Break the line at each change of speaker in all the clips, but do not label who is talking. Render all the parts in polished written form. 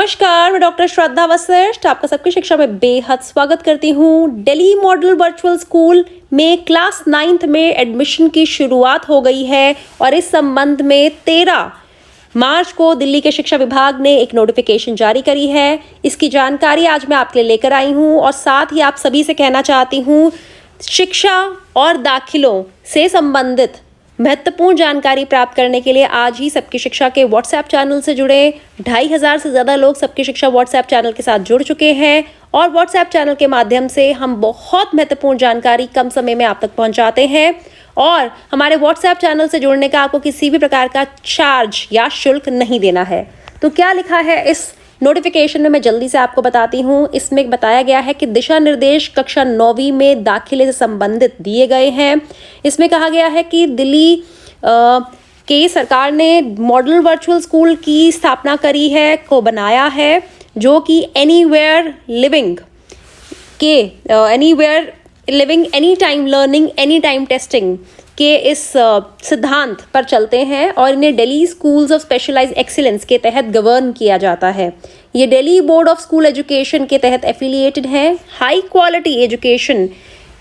नमस्कार, मैं डॉक्टर श्रद्धा वशिष्ठ आपका सबकी शिक्षा में बेहद स्वागत करती हूँ। दिल्ली मॉडल वर्चुअल स्कूल में क्लास 9th में एडमिशन की शुरुआत हो गई है और इस संबंध में 13 मार्च को दिल्ली के शिक्षा विभाग ने एक नोटिफिकेशन जारी करी है। इसकी जानकारी आज मैं आपके लिए लेकर आई हूँ और साथ ही आप सभी से कहना चाहती हूँ, शिक्षा और दाखिलों से संबंधित महत्वपूर्ण जानकारी प्राप्त करने के लिए आज ही सबकी शिक्षा के व्हाट्सएप चैनल से जुड़े। 2500 से ज़्यादा लोग सबकी शिक्षा व्हाट्सएप चैनल के साथ जुड़ चुके हैं और व्हाट्सएप चैनल के माध्यम से हम बहुत महत्वपूर्ण जानकारी कम समय में आप तक पहुंचाते हैं। और हमारे व्हाट्सएप चैनल से जुड़ने का आपको किसी भी प्रकार का चार्ज या शुल्क नहीं देना है। तो क्या लिखा है इस नोटिफिकेशन में मैं जल्दी से आपको बताती हूँ। इसमें बताया गया है कि दिशा निर्देश कक्षा 9वीं में दाखिले से संबंधित दिए गए हैं। इसमें कहा गया है कि दिल्ली के सरकार ने मॉडल वर्चुअल स्कूल की स्थापना करी है, को बनाया है, जो कि anywhere living any time learning any time testing के इस सिद्धांत पर चलते हैं और इन्हें Delhi schools of specialised excellence के तहत गवर्न किया जाता है। ये Delhi board of school education के तहत एफिलिएटेड है। हाई क्वालिटी एजुकेशन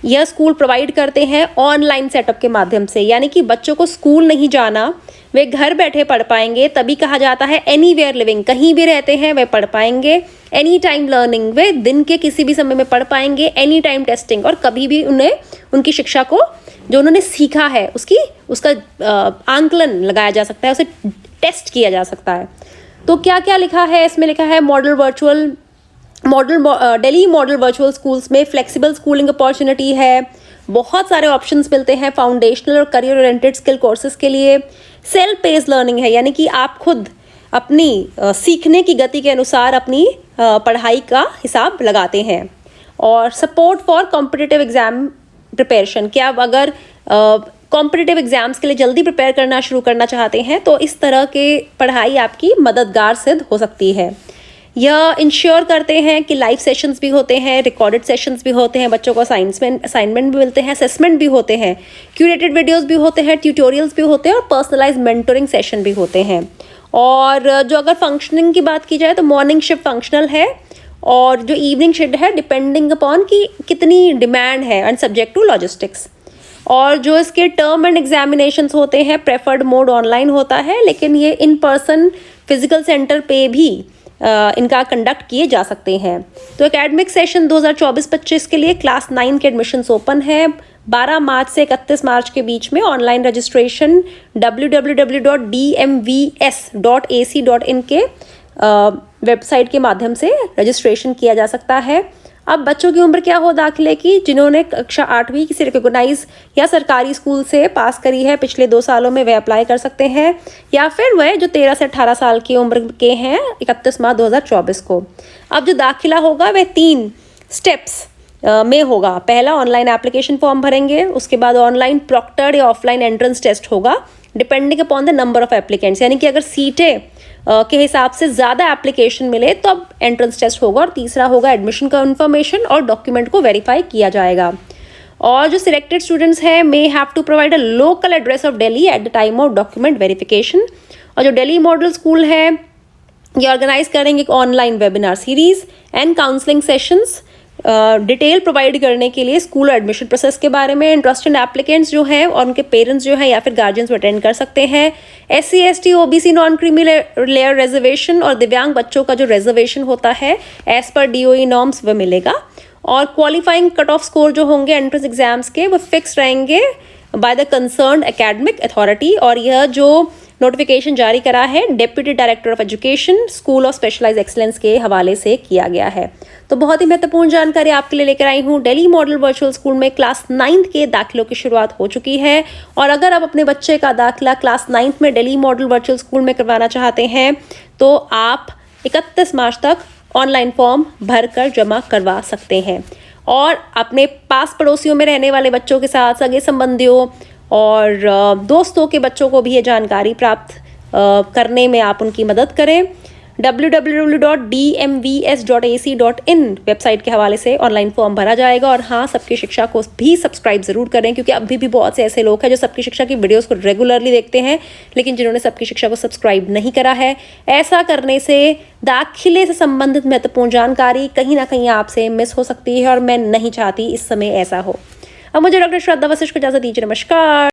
यह स्कूल प्रोवाइड करते हैं ऑनलाइन सेटअप के माध्यम से, यानी कि बच्चों को स्कूल नहीं जाना, वे घर बैठे पढ़ पाएंगे। तभी कहा जाता है एनीवेयर लिविंग, कहीं भी रहते हैं वे पढ़ पाएंगे। एनी टाइम लर्निंग, वे दिन के किसी भी समय में पढ़ पाएंगे। एनी टाइम टेस्टिंग, और कभी भी उन्हें उनकी शिक्षा को जो उन्होंने सीखा है उसका आंकलन लगाया जा सकता है, उसे टेस्ट किया जा सकता है। तो क्या क्या लिखा है इसमें? लिखा है दिल्ली मॉडल वर्चुअल स्कूल्स में फ्लेक्सिबल स्कूलिंग अपॉर्चुनिटी है, बहुत सारे ऑप्शंस मिलते हैं फाउंडेशनल और करियर ओरिएंटेड स्किल कोर्सेज के लिए। सेल्फ पेस लर्निंग है, यानी कि आप खुद अपनी सीखने की गति के अनुसार अपनी पढ़ाई का हिसाब लगाते हैं। और support for competitive exam preparation, क्या आप अगर कॉम्पिटिटिव एग्जाम्स के लिए जल्दी प्रिपेयर करना शुरू करना चाहते हैं तो इस तरह के पढ़ाई आपकी मददगार सिद्ध हो सकती है। यह इंश्योर करते हैं कि लाइव सेशंस भी होते हैं, रिकॉर्डेड सेशंस भी होते हैं, बच्चों को असाइनमेंट भी मिलते हैं, असेसमेंट भी होते हैं, क्यूरेटेड वीडियोस भी होते हैं, ट्यूटोरियल्स भी होते हैं और पर्सनलाइज मेंटोरिंग सेशन भी होते हैं। और जो अगर फंक्शनिंग की बात की जाए तो मॉर्निंग शिफ्ट फंक्शनल है और जो इवनिंग शिफ्ट है डिपेंडिंग अपॉन कि कितनी डिमांड है एंड सब्जेक्ट टू लॉजिस्टिक्स। और जो इसके टर्म एंड एग्जामिनेशंस होते हैं, प्रेफर्ड मोड ऑनलाइन होता है, लेकिन ये इन पर्सन फिजिकल सेंटर पे भी इनका कंडक्ट किए जा सकते हैं। तो एकेडमिक सेशन 2024-25 के लिए क्लास 9 के एडमिशन्स ओपन है। 12 मार्च से 31 मार्च के बीच में ऑनलाइन रजिस्ट्रेशन www.dmvs.ac.in के वेबसाइट के माध्यम से रजिस्ट्रेशन किया जा सकता है। अब बच्चों की उम्र क्या हो दाखिले की? जिन्होंने कक्षा 8वीं किसी रिकॉग्नाइज या सरकारी स्कूल से पास करी है पिछले 2 सालों में, वे अप्लाई कर सकते हैं, या फिर वह जो 13 से 18 साल की उम्र के हैं 31 मार्च 2024 को। अब जो दाखिला होगा वह 3 स्टेप्स में होगा। पहला, ऑनलाइन एप्लीकेशन फॉर्म भरेंगे, उसके बाद ऑनलाइन प्रॉक्टर्ड या ऑफलाइन एंट्रेंस टेस्ट होगा depending upon the number of applicants, यानी कि अगर सीटें के हिसाब से ज़्यादा एप्लीकेशन मिले तो अब एंट्रेंस टेस्ट होगा। और तीसरा होगा एडमिशन का इन्फॉर्मेशन और डॉक्यूमेंट को वेरीफाई किया जाएगा। और जो सिलेक्टेड स्टूडेंट्स हैं may have to provide a local address of Delhi at the time of document verification. और जो दिल्ली मॉडल स्कूल है ये ऑर्गेनाइज करेंगे online webinar series and counselling sessions, detail provide करने के लिए स्कूल एडमिशन प्रोसेस के बारे में। इंटरेस्टेड एप्लीकेंट्स जो हैं और उनके पेरेंट्स जो हैं या फिर गार्जियंस अटेंड कर सकते हैं। SC ST OBC non creamy layer reservation और दिव्यांग बच्चों का जो रिजर्वेशन होता है एज पर DOE नॉर्म्स वह मिलेगा। और क्वालिफाइंग कट ऑफ स्कोर जो होंगे एंट्रेंस एग्जाम्स के वो फिक्स रहेंगे by the concerned academic authority. और यह जो नोटिफिकेशन जारी करा है deputy director of education school of specialised excellence के हवाले से किया गया है। तो बहुत ही महत्वपूर्ण जानकारी आपके लिए लेकर आई हूँ। दिल्ली मॉडल वर्चुअल स्कूल में क्लास 9th के दाखिलों की शुरुआत हो चुकी है और अगर आप अपने बच्चे का दाखिला क्लास 9th में दिल्ली मॉडल वर्चुअल स्कूल में करवाना चाहते हैं तो आप 31 मार्च तक ऑनलाइन फॉर्म भरकर जमा करवा सकते हैं। और अपने पास पड़ोसियों में रहने वाले बच्चों के साथ, सगे संबंधियों और दोस्तों के बच्चों को भी ये जानकारी प्राप्त करने में आप उनकी मदद करें। www.dmvs.ac.in वेबसाइट के हवाले से ऑनलाइन फॉर्म भरा जाएगा। और हाँ, सबकी शिक्षा को भी सब्सक्राइब ज़रूर करें, क्योंकि अभी भी बहुत से ऐसे लोग हैं जो सबकी शिक्षा की वीडियोस को रेगुलरली देखते हैं, लेकिन जिन्होंने सबकी शिक्षा को सब्सक्राइब नहीं करा है। ऐसा करने से दाखिले से संबंधित महत्वपूर्ण जानकारी कहीं ना कहीं आपसे मिस हो सकती है, और मैं नहीं चाहती इस समय ऐसा हो। अब मुझे डॉक्टर श्रद्धा वशिष्ठ को इजाज़त दीजिए। नमस्कार।